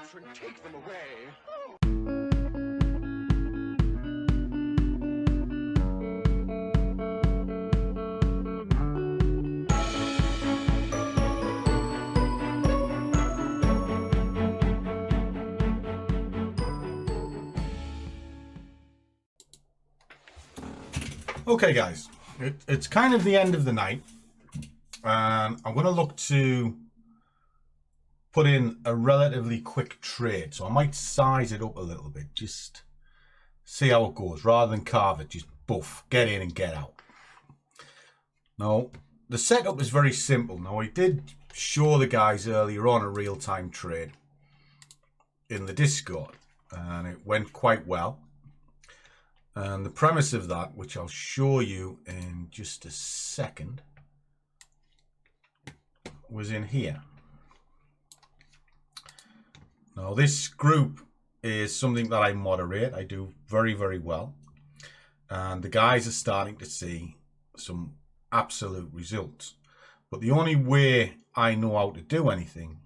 Patron, take them away. Okay guys, it's kind of the end of the night and I'm going to look to put in a relatively quick trade, so I might size it up a little bit, just see how it goes rather than carve it, just boof, get in and get out. Now the setup is very simple. Now I did show the guys earlier on a real-time trade in the Discord and it went quite well. And the premise of that, which I'll show you in just a second, was in here. Now this group is something that I moderate. I do very, very well. And the guys are starting to see some absolute results. But the only way I know how to do anything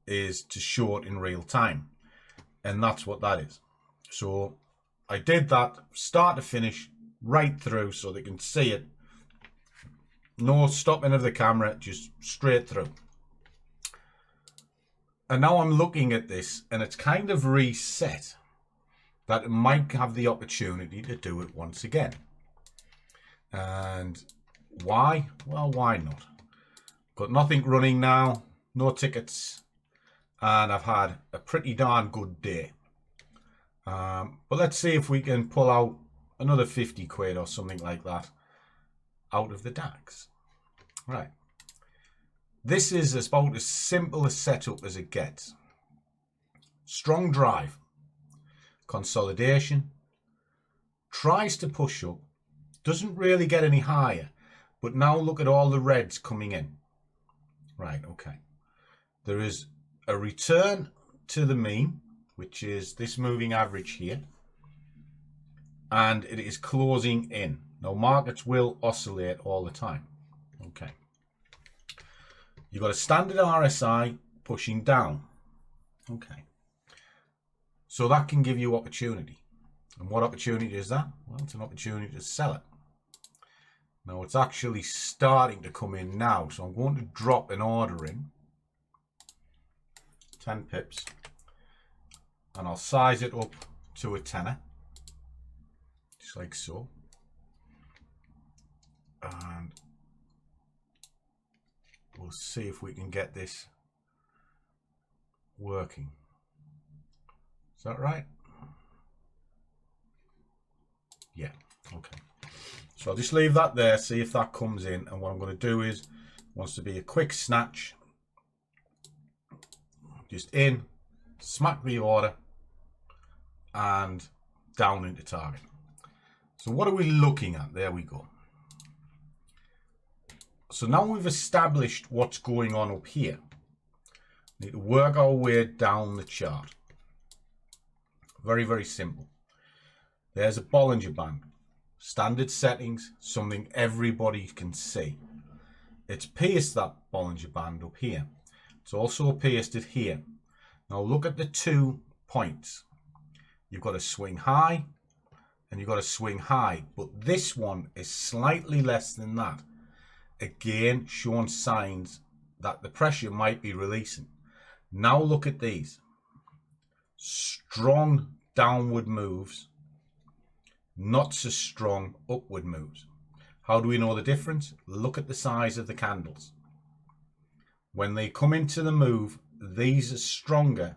is to show it in real time. And that's what that is. So I did that start to finish right through so they can see it. No stopping of the camera, just straight through. And now I'm looking at this and it's kind of reset that it might have the opportunity to do it once again. And why? Well, why not? Got nothing running now, no tickets, and I've had a pretty darn good day. But let's see if we can pull out another 50 quid or something like that out of the DAX. Right. This is about as simple a setup as it gets. Strong drive. Consolidation. Tries to push up. Doesn't really get any higher. But now look at all the reds coming in. Right, okay. There is a return to the mean, which is this moving average here, and it is closing in. Now markets will oscillate all the time. Okay, you've got a standard RSI pushing down. Okay, so that can give you opportunity. And what opportunity is that? Well, it's an opportunity to sell it. Now it's actually starting to come in now, so I'm going to drop an order in 10 pips. And I'll size it up to a tenner, just like so. And we'll see if we can get this working. Is that right? Yeah, okay. So I'll just leave that there, see if that comes in. And what I'm going to do is, wants to be a quick snatch. Just in, smack the order, and down into target. So what are we looking at? There we go. So now we've established what's going on up here. We need to work our way down the chart. Very, very simple. There's a Bollinger Band. Standard settings, something everybody can see. It's pierced that Bollinger Band up here. It's also pierced it here. Now look at the 2 points. You've got a swing high and you've got a swing high, but this one is slightly less than that. Again, showing signs that the pressure might be releasing. Now look at these. Strong downward moves, not so strong upward moves. How do we know the difference? Look at the size of the candles. When they come into the move, these are stronger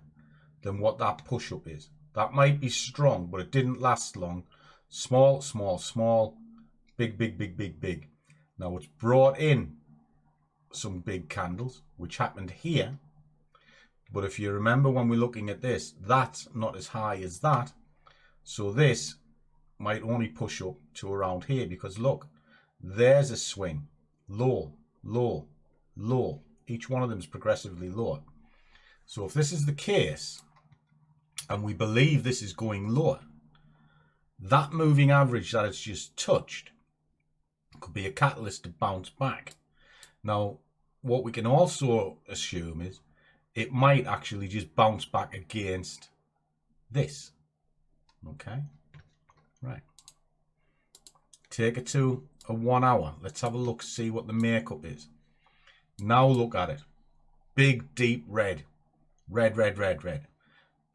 than what that push-up is. That might be strong, but it didn't last long. Small, small, small, big, big, big, big, big. Now it's brought in some big candles, which happened here. But if you remember when we're looking at this, that's not as high as that. So this might only push up to around here because look, there's a swing. Low, low, low. Each one of them is progressively lower. So if this is the case, and we believe this is going lower, that moving average that it's just touched could be a catalyst to bounce back. Now, what we can also assume is it might actually just bounce back against this. Okay, right. Take it to a 1 hour. Let's have a look, see what the makeup is. Now look at it. Big, deep red. Red, red, red, red.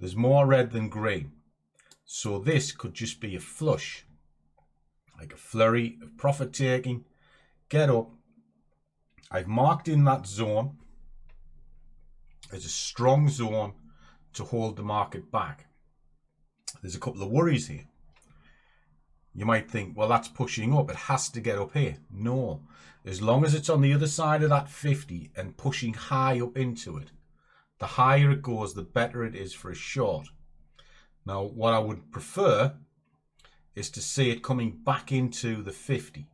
There's more red than green. So this could just be a flush, like a flurry of profit taking. Get up. I've marked in that zone as a strong zone to hold the market back. There's a couple of worries here. You might think, well, that's pushing up. It has to get up here. No. As long as it's on the other side of that 50 and pushing high up into it, the higher it goes, the better it is for a short. Now, what I would prefer is to see it coming back into the 50.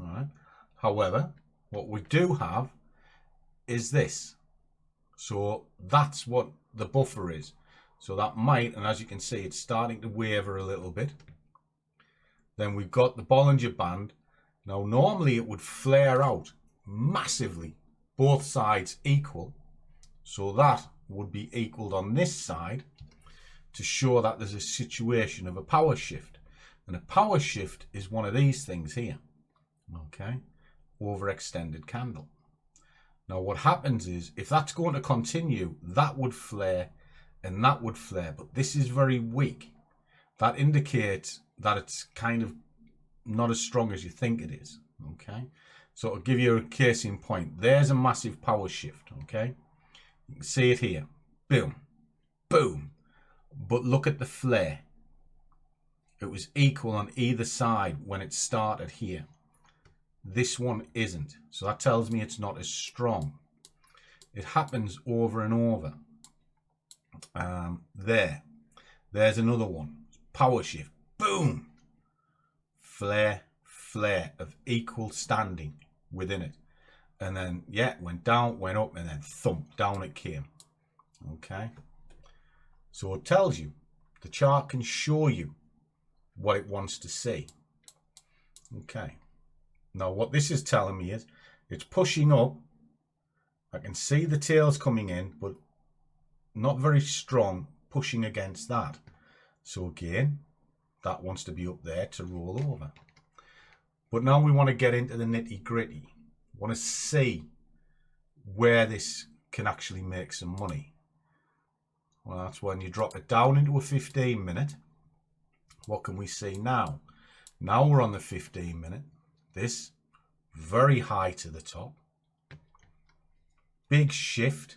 All right. However, what we do have is this. So that's what the buffer is. So that might, and as you can see, it's starting to waver a little bit. Then we've got the Bollinger Band. Now, normally it would flare out massively, both sides equal. So that would be equaled on this side to show that there's a situation of a power shift. And a power shift is one of these things here. Okay, overextended candle. Now what happens is, if that's going to continue, that would flare and that would flare. But this is very weak. That indicates that it's kind of not as strong as you think it is. Okay, so I'll give you a case in point. There's a massive power shift. Okay, you can see it here. Boom, boom. But look at the flare. It was equal on either side when it started here. This one isn't. So that tells me it's not as strong. It happens over and over. There's another one. Power shift. Boom. Flare, flare of equal standing within it. And then, yeah, went down, went up, and then thump, down it came. Okay. So it tells you. The chart can show you what it wants to see. Okay. Now what this is telling me is it's pushing up. I can see the tails coming in, but not very strong, pushing against that. So again, that wants to be up there to roll over. But now we want to get into the nitty gritty. We want to see where this can actually make some money. Well, that's when you drop it down into a 15-minute. What can we see now? Now we're on the 15-minute. This very high to the top. Big shift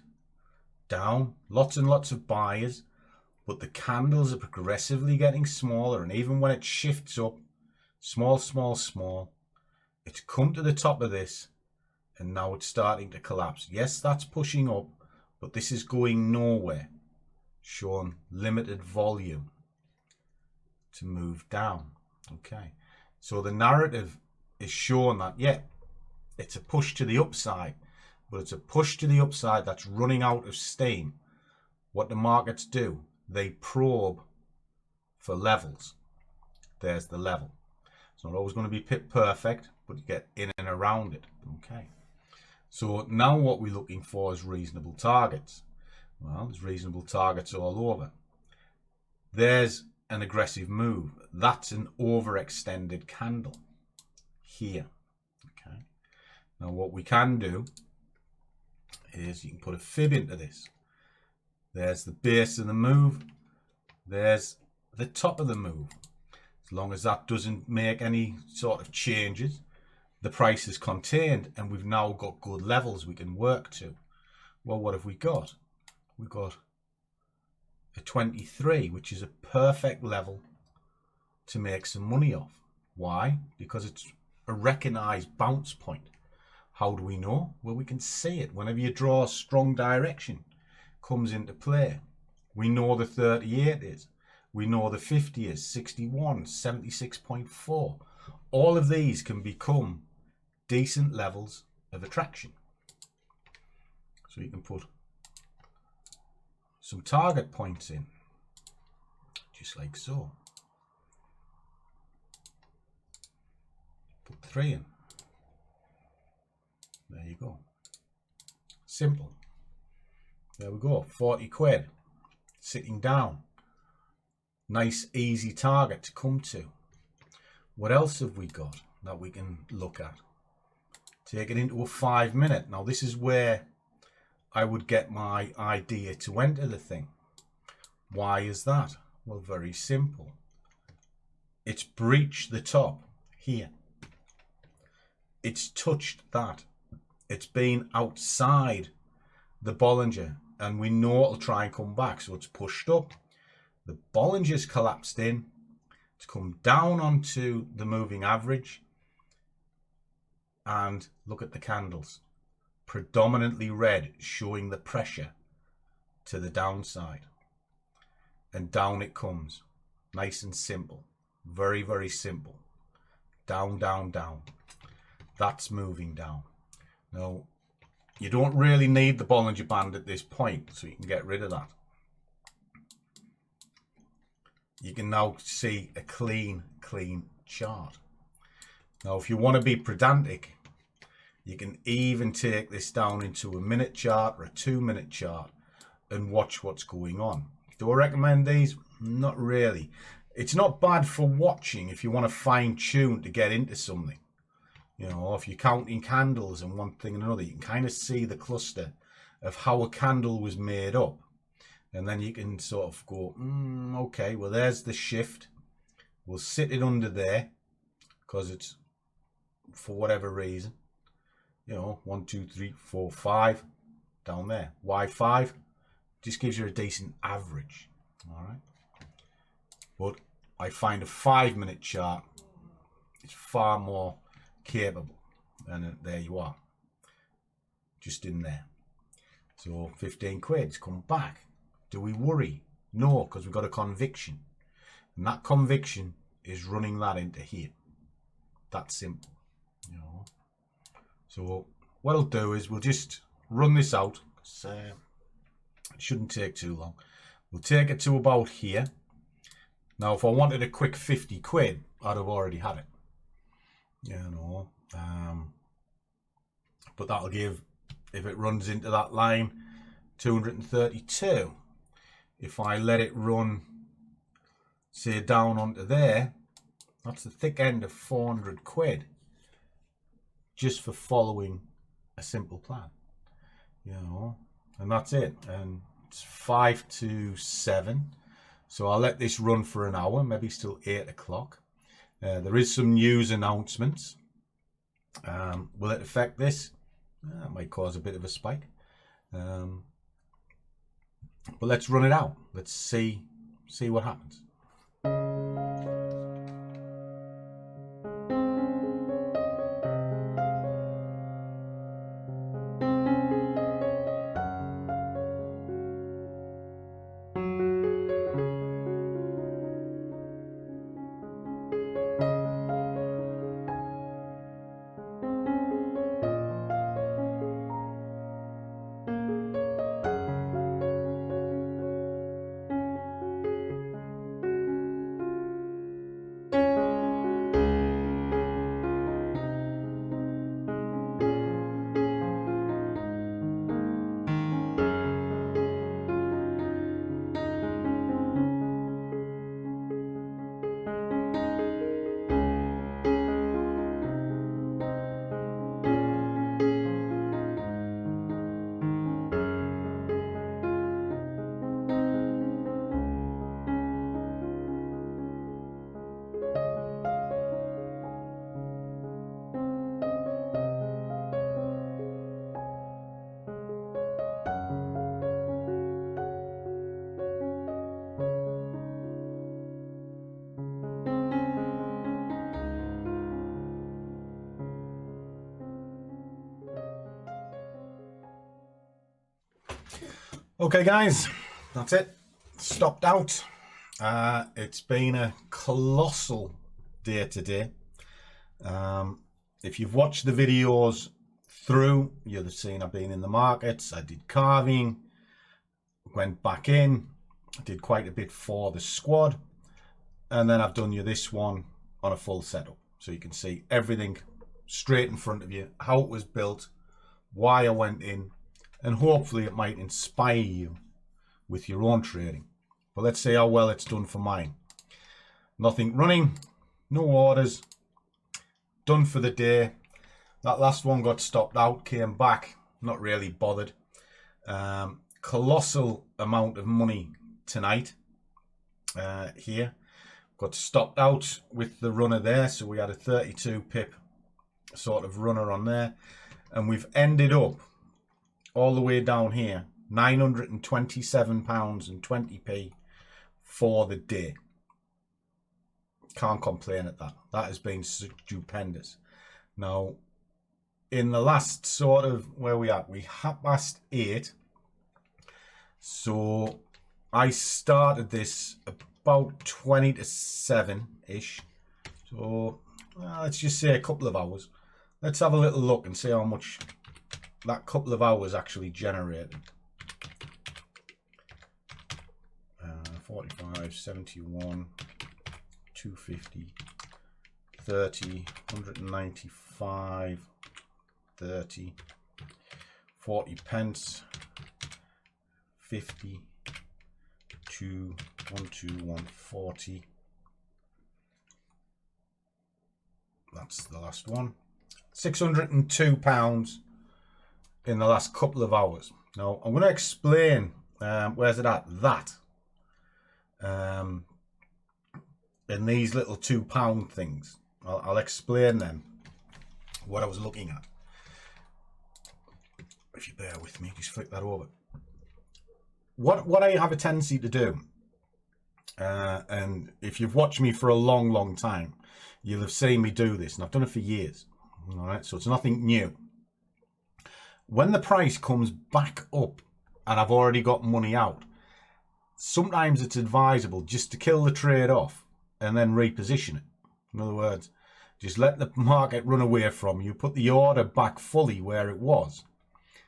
down. Lots and lots of buyers. But the candles are progressively getting smaller. And even when it shifts up, small, small, small, it's come to the top of this. And now it's starting to collapse. Yes, that's pushing up. But this is going nowhere. Showing limited volume to move down. Okay, so the narrative is showing that, yeah, it's a push to the upside, but it's a push to the upside that's running out of steam. What the markets do, they probe for levels. There's the level. It's not always going to be pit perfect, but you get in and around it. Okay, so now what we're looking for is reasonable targets. Well, there's reasonable targets all over. There's an aggressive move. That's an overextended candle here. Okay. Now what we can do is you can put a fib into this. There's the base of the move. There's the top of the move. As long as that doesn't make any sort of changes, the price is contained and we've now got good levels we can work to. Well, what have we got? We've got a 23, which is a perfect level to make some money off. Why? Because it's a recognized bounce point. How do we know? Well, we can see it. Whenever you draw a strong direction, comes into play. We know the 38 is. We know the 50 is 61, 76.4. All of these can become decent levels of attraction. So you can put some target points in, just like so. Put 3 in. There you go. Simple. There we go, 40 quid sitting down. Nice easy target to come to. What else have we got that we can look at? Take it into a 5 minute. Now this is where I would get my idea to enter the thing. Why is that? Well, very simple. It's breached the top here. It's touched that. It's been outside the Bollinger, and we know it'll try and come back, so it's pushed up. The Bollinger's collapsed in. It's come down onto the moving average, and look at the candles, predominantly red, showing the pressure to the downside, and down it comes. Nice and simple, very, very simple. Down, down, down. That's moving down. Now, you don't really need the Bollinger Band at this point, so you can get rid of that. You can now see a clean chart. Now, if you want to be pedantic, you can even take this down into a minute chart or a 2 minute chart and watch what's going on. Do I recommend these? Not really. It's not bad for watching if you want to fine tune to get into something. You know, if you're counting candles and one thing and another, you can kind of see the cluster of how a candle was made up. And then you can sort of go, okay, well, there's the shift. We'll sit it under there because it's, for whatever reason, you know, 1, 2, 3, 4, 5 down there. Why 5? Just gives you a decent average. All right. But I find a 5 minute chart is far more capable. And there you are. Just in there. So 15 quid's come back. Do we worry? No, because we've got a conviction. And that conviction is running that into here. That's simple. You know. So what I'll do is we'll just run this out. It shouldn't take too long. We'll take it to about here. Now, if I wanted a quick 50 quid, I'd have already had it. You know. But that'll give, if it runs into that line, 232. If I let it run, say, down onto there, that's the thick end of 400 quid. Just for following a simple plan. You know. And that's it. And it's 5 to 7. So I'll let this run for an hour, maybe still 8 o'clock. There is some news announcements. Will it affect this? It might cause a bit of a spike. But let's run it out. Let's see what happens. Okay guys, that's it. Stopped out. It's been a colossal day today. If you've watched the videos through, you'll have seen I've been in the markets. I did carving, went back in, I did quite a bit for the squad, and then I've done you this one on a full setup. So you can see everything straight in front of you, how it was built, why I went in, and hopefully it might inspire you with your own trading. But let's see how well it's done for mine. Nothing running, no orders, done for the day. That last one got stopped out, came back, not really bothered. Colossal amount of money tonight here. Got stopped out with the runner there, so we had a 32 pip sort of runner on there, and we've ended up all the way down here, £927.20 for the day. Can't complain at that. That has been stupendous. Now, in the last sort of, where we at? We 8:30. So I started this about 20 to 7-ish. So let's just say a couple of hours. Let's have a little look and see how much that couple of hours actually generated. 45, 71, 250, 30, 195, 30, 40 pence, 50, 2, 140. That's the last one. £602 in the last couple of hours. Now I'm going to explain where's it at, that in these little £2 things. I'll explain them, what I was looking at. If you bear with me, just flick that over. What I have a tendency to do, and if you've watched me for a long time, you'll have seen me do this, and I've done it for years. All right, so it's nothing new. When the price comes back up and I've already got money out, sometimes it's advisable just to kill the trade off and then reposition it. In other words, just let the market run away from you, put the order back fully where it was,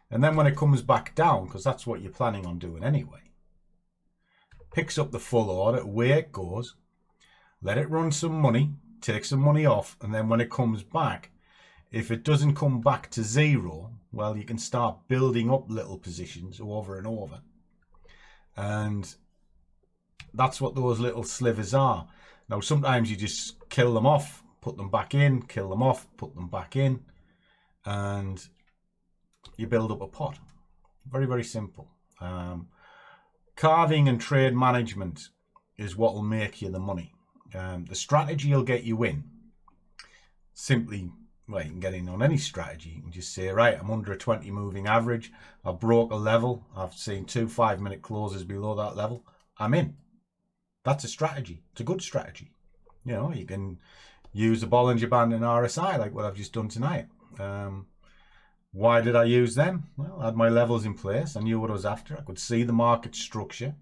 and then when it comes back down, because that's what you're planning on doing anyway, picks up the full order, away it goes, let it run some money, take some money off, and then when it comes back, if it doesn't come back to zero, well, you can start building up little positions over and over. And that's what those little slivers are. Now, sometimes you just kill them off, put them back in, kill them off, put them back in, and you build up a pot. Very, very simple. Carving and trade management is what will make you the money. The strategy will get you in. Simply, well, you can get in on any strategy. You can just say, right, I'm under a 20 moving average. I've broke a level. I've seen 2 5-minute closes below that level. I'm in. That's a strategy. It's a good strategy. You know, you can use the Bollinger Band and RSI like what I've just done tonight. Why did I use them? Well, I had my levels in place. I knew what I was after. I could see the market structure,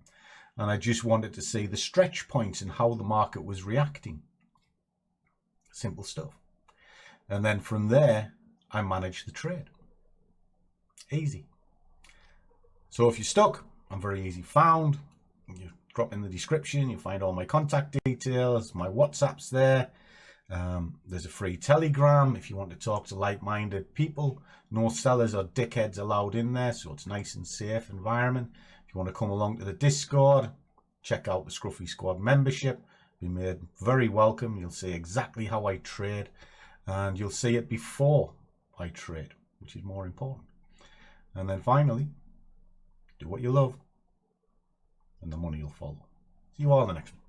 and I just wanted to see the stretch points and how the market was reacting. Simple stuff. And then from there, I managed the trade. Easy. So if you're stuck, I'm very easy found. You drop in the description, you find all my contact details, my WhatsApp's there. There's a free Telegram if you want to talk to like-minded people. No sellers or dickheads allowed in there, so it's nice and safe environment. If you want to come along to the Discord, check out the Scruffy Squad membership. Be made very welcome. You'll see exactly how I trade, and you'll see it before I trade, which is more important. And then finally, do what you love, and the money will follow. See you all in the next one.